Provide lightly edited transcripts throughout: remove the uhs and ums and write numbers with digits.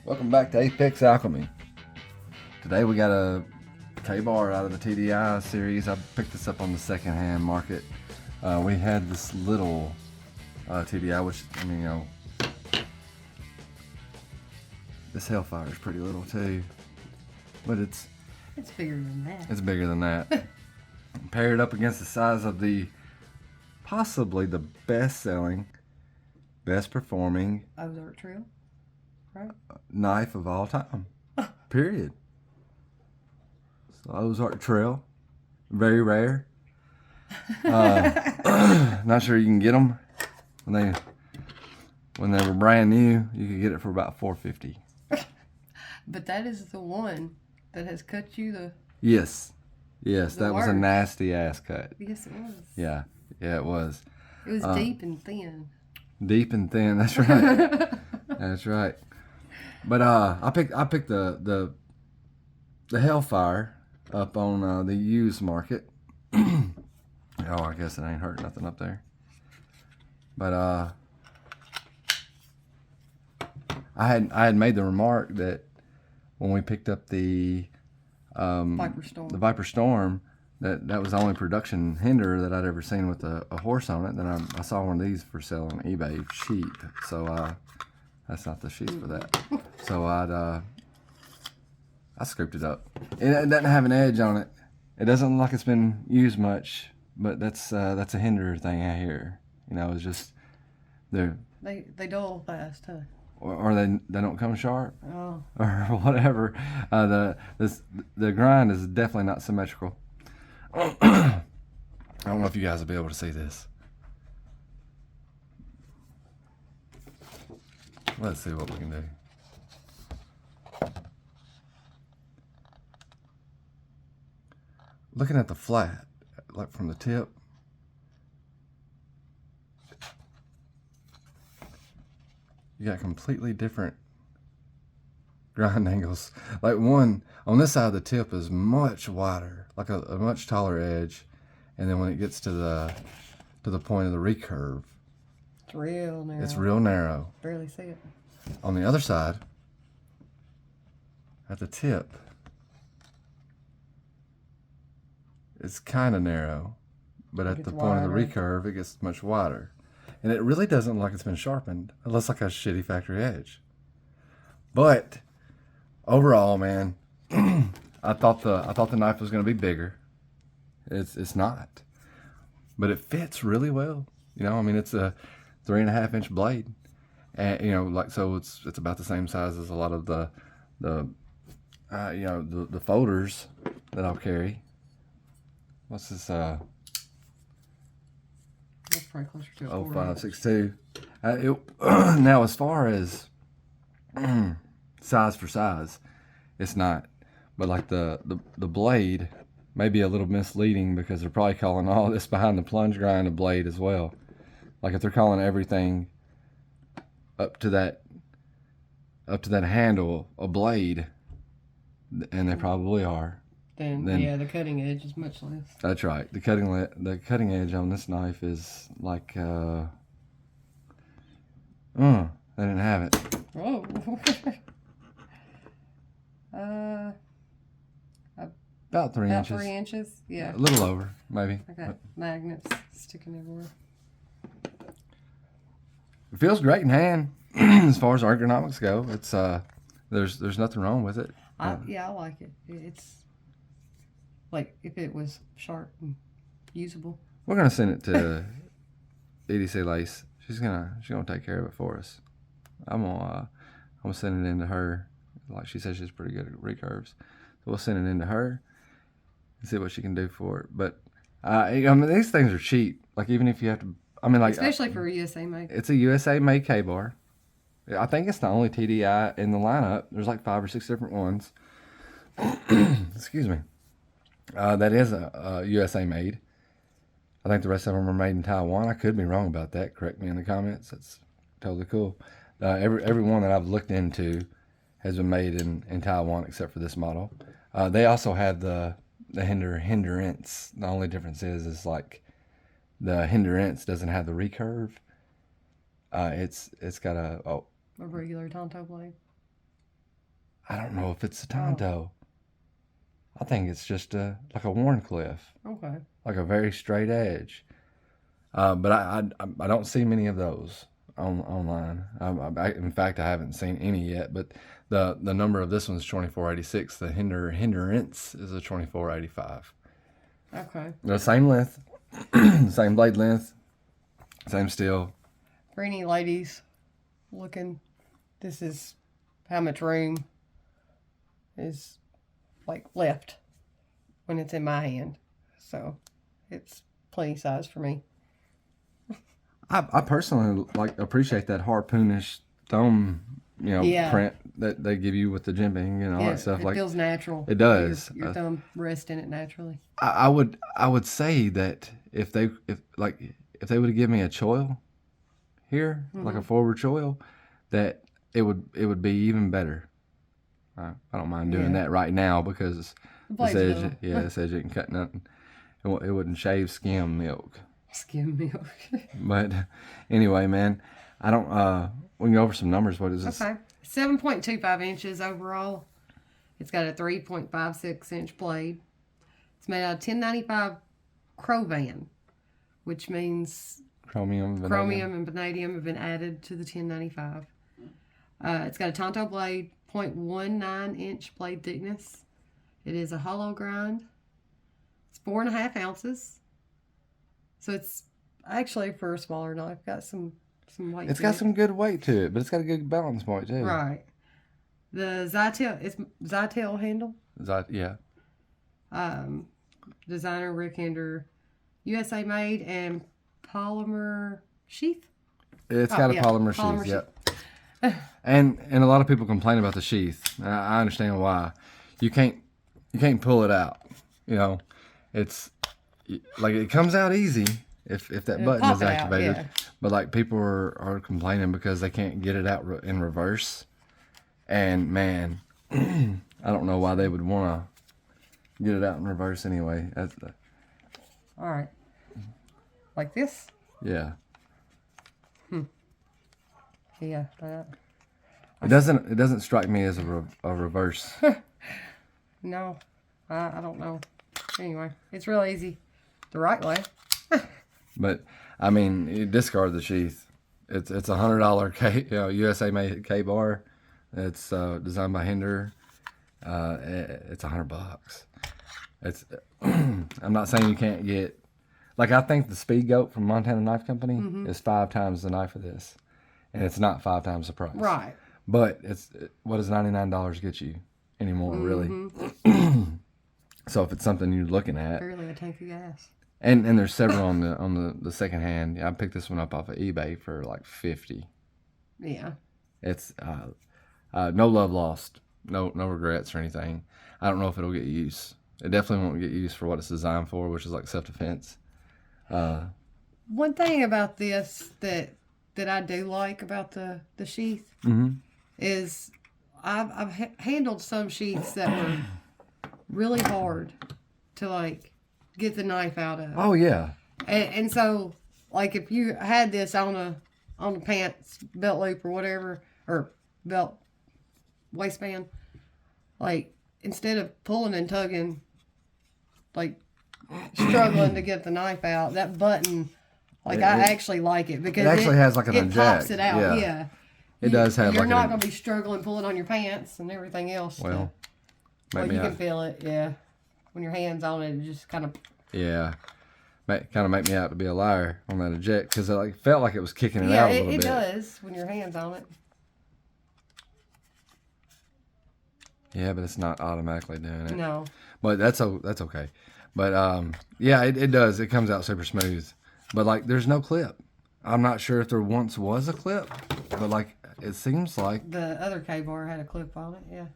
Welcome back to Apex Alchemy. Today we got a K-bar out of the TDI series. I picked this up on the secondhand market. We had this little TDI, which, I mean, this Hellfire is pretty little too, but it's bigger than that. It's bigger than that. Paired up against the size of the possibly the best-selling, best-performing Ozark Trail, right? knife of all time. Period. So Ozark Trail, very rare. Not sure you can get them when they were brand new. You could get it for about $4.50. But that is the one that has cut you the. Yes, that was a worst. nasty ass cut. Yes, it was. Yeah, it was. It was deep and thin. Deep and thin. That's right. That's right. But I picked the Hellfire up on the used market. Oh, I guess it ain't hurt nothing up there. But I had made the remark that when we picked up the Viper Storm, that was the only production Hinderer that I'd ever seen with a horse on it. Then I saw one of these for sale on eBay cheap. So that's not the sheath for that. So I scooped it up. It doesn't have an edge on it. It doesn't look like it's been used much, but that's a Hinderer thing I hear. You know, it's just they dull fast, huh? Or they don't come sharp, Oh. or whatever. The grind is definitely not symmetrical. I don't know if you guys will be able to see this. Let's see what we can do. Looking at the flat, like from the tip, you got completely different grind angles. Like one on this side of the tip is much wider, like a much taller edge, and then when it gets to the point of the recurve, It's real narrow. it's real narrow. Barely see it. On the other side, at the tip, it's kind of narrow, but at the point of the recurve, it gets much wider. And it really doesn't look like it's been sharpened. It looks like a shitty factory edge. But overall, man, I thought the knife was going to be bigger. It's not, but it fits really well. You know, I mean, it's a 3.5 inch blade, and you know, like, so it's about the same size as a lot of the folders that I'll carry. What's this? That's probably closer to a 0562. Now, as far as size for size, it's not. But like the blade may be a little misleading because they're probably calling all this behind the plunge grind a blade as well. Like if they're calling everything up to that handle a blade, and they probably are. Then yeah, the cutting edge is much less. That's right. The cutting edge on this knife is like they didn't have it. Oh. About 3 inches. About 3 inches, yeah. A little over, maybe. I got magnets sticking everywhere. It feels great in hand as far as ergonomics go. It's there's nothing wrong with it. I like it. It's like if it was sharp and usable. We're gonna send it to EDC Lace. She's gonna take care of it for us. I'm gonna send it in to her. Like she says, she's pretty good at recurves, so we'll send it in to her and see what she can do for it. But I mean, these things are cheap. Like even if you have to, I mean, like especially for a USA made. It's a USA made K-bar. I think it's the only TDI in the lineup. There's like 5 or 6 different ones. Excuse me. That is a USA made. I think the rest of them are made in Taiwan. I could be wrong about that. Correct me in the comments. That's totally cool. Every one that I've looked into has been made in Taiwan except for this model. They also have the Hinderence. The only difference is like the Hinderence doesn't have the recurve. It's got a regular Tonto blade. I don't know if it's a Tonto. I think it's just like a Warncliffe, Okay. like a very straight edge. But I don't see many of those online. In fact, I haven't seen any yet. But the number of this one's 2486. The Hinderance is a 2485. Okay. The same length, same blade length, same steel. For any ladies looking, this is how much room is like left when it's in my hand. So it's plenty size for me. I personally appreciate that harpoonish thumb, print that they give you with the jimping and all that stuff. It feels natural. It does. Your thumb rests in it naturally. I would say that if they would have given me a choil here, like a forward choil, that it would be even better. I don't mind doing that right now because this edge ain't cut nothing. It wouldn't shave skim milk. Skim milk. But anyway, man, I don't. We can go over some numbers. What is this? Okay, 7.25 inches overall. It's got a 3.56 inch blade. It's made out of 1095 Crovan, which means Chromium and vanadium have been added to the 1095. It's got a Tonto blade, 0.19 inch blade thickness. It is a hollow grind. It's 4.5 ounces. So it's actually, for a smaller knife, got some weight. It's got some good weight to it, but it's got a good balance point too. Right. The Zytel handle. Yeah. Designer Rick Hinderer, USA made, and polymer sheath. It's got a polymer sheath. Yep. and a lot of people complain about the sheath. I understand why. You can't pull it out. It's like it comes out easy if that button is activated. But like people are complaining because they can't get it out in reverse. And man, I don't know why they would want to get it out in reverse anyway. All right. Like this? Yeah. Yeah. It doesn't strike me as a reverse. No, I don't know. Anyway, it's real easy. The right way. But I mean, you discard the sheath. It's $100 USA made K bar. It's designed by Hinderer. It's $100. It's I'm not saying you can't get, like, I think the Speed Goat from Montana Knife Company is 5 times the knife of this, and it's not 5 times the price. Right. But what does $99 get you anymore, really? So if it's something you're looking at, barely a tank of gas. and there's several on the second hand. I picked this one up off of eBay for like $50. Yeah. It's no love lost, no regrets or anything. I don't know if it'll get use. It definitely won't get used for what it's designed for, which is like self-defense. One thing about this that I do like about the sheath is I've handled some sheaths that were really hard to like get the knife out of. Oh yeah. And so like if you had this on the pants belt loop or whatever, or belt waistband, like instead of pulling and tugging, like struggling to get the knife out, that button, like I actually like it because it actually has like an it eject. pops it out. Yeah. It does have. You're like not going to be struggling pulling on your pants and everything else. Well, you can feel it. Yeah. When your hand's on it, it just kind of. Yeah. Kind of make me out to be a liar on that eject because it like felt like it was kicking it out a little bit. Yeah, it does when your hand's on it. Yeah, but it's not automatically doing it. No. But that's okay. But yeah, it does. It comes out super smooth. But like, there's no clip. I'm not sure if there once was a clip, but like, it seems like the other K-bar had a clip on it. Yeah.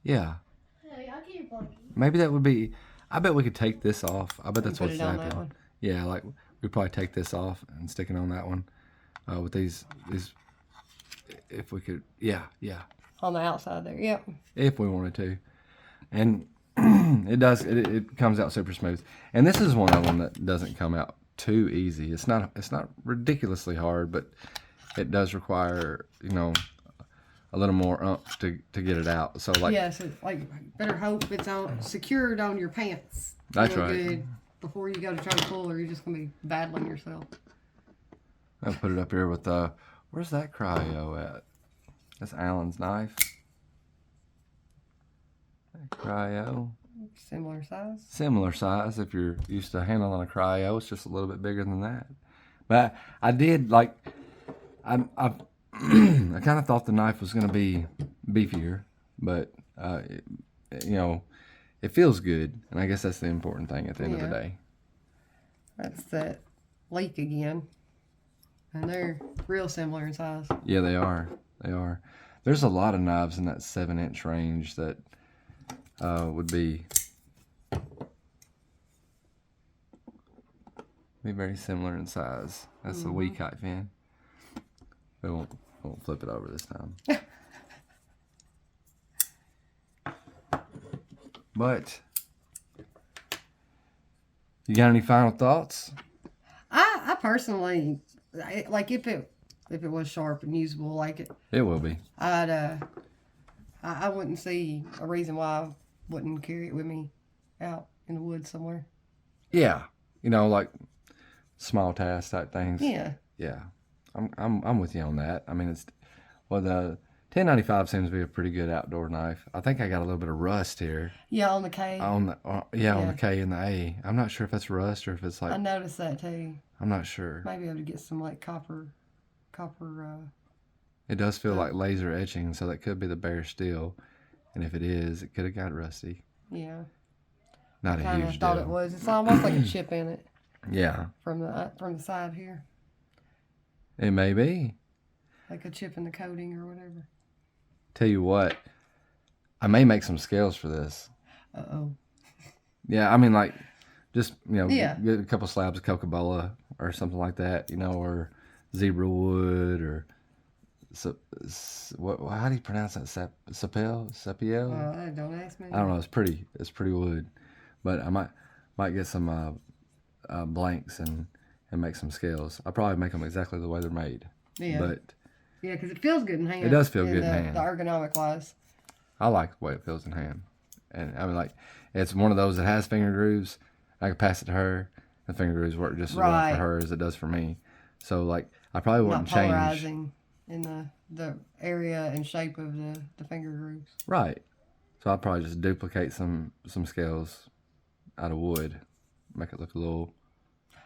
Yeah. Hey, I'll get your blankie. Maybe that would be. I bet we could take this off. I bet that's what's on that happening. one. Yeah, like we'd probably take this off and stick it on that one with these. If we could, yeah. On the outside there, yep. If we wanted to, and it does. It comes out super smooth. And this is one of them that doesn't come out too easy. It's not ridiculously hard, but it does require a little more umph to get it out. So like, yeah, so like better hope it's on secured on your pants. That's real right. Good before you go to try to pull, or you're just gonna be battling yourself. I'll put it up here with where's that cryo at? That's Alan's knife. Cryo. Similar size. Similar size. If you're used to handling a cryo, it's just a little bit bigger than that. But I did like, I kind of thought the knife was going to be beefier, but you know, it feels good, and I guess that's the important thing at the end of the day. That's that leak again, and they're real similar in size. Yeah, they are. They are. There's a lot of knives in that 7-inch range that would be very similar in size. That's the weak height fin. We won't flip it over this time. But you got any final thoughts? I personally like if it was sharp and usable like it. It will be. I wouldn't see a reason why I wouldn't carry it with me out in the woods somewhere. Yeah, you know, like small task type things. Yeah. Yeah, I'm with you on that. I mean, the 1095 seems to be a pretty good outdoor knife. I think I got a little bit of rust here. Yeah, on the K. On the on the K and the A. I'm not sure if that's rust or if it's like. I noticed that too. I'm not sure. Maybe able to get some like copper. It does feel like laser etching, so that could be the bare steel, and if it is, it could have got rusty. Yeah. Not a Kind huge of thought deal. it was. It's almost like a chip in it Yeah, from the side here, it may be. like a chip in the coating or whatever. Tell you what, I may make some scales for this. Uh-oh. Yeah, I mean, like, just, Yeah. get a couple slabs of Coca-Cola or something like that, or zebra wood or, how do you pronounce that? Sapel? Don't ask me. I don't know. It's pretty wood, but I might get some blanks and make some scales. I'll probably make them exactly the way they're made. Yeah. But Yeah, because it feels good in hand. It does feel good in hand. The ergonomic wise. I like the way it feels in hand. And I mean, like, it's one of those that has finger grooves. I could pass it to her. The finger grooves work just as well for her as it does for me. So, like, I probably wouldn't Not polarizing in the area and shape of the finger grooves. Right. So I'll probably just duplicate some scales out of wood. Make it look a little...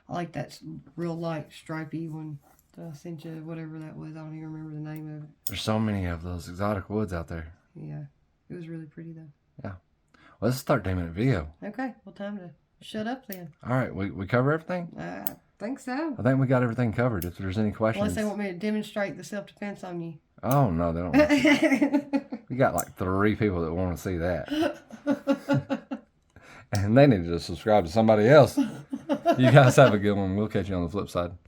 I like that real light stripey one that I sent you, whatever that was. I don't even remember the name of it. There's so many of those exotic woods out there. Yeah. It was really pretty, though. Yeah. Well, let's start 10-minute video. Okay. Well, time to shut up then. All right. We cover everything? I think so. I think we got everything covered. If there's any questions... Unless they want me to demonstrate the self-defense on you. Oh, no, they don't. We got like 3 people that want to see that. And they need to subscribe to somebody else. You guys have a good one. We'll catch you on the flip side.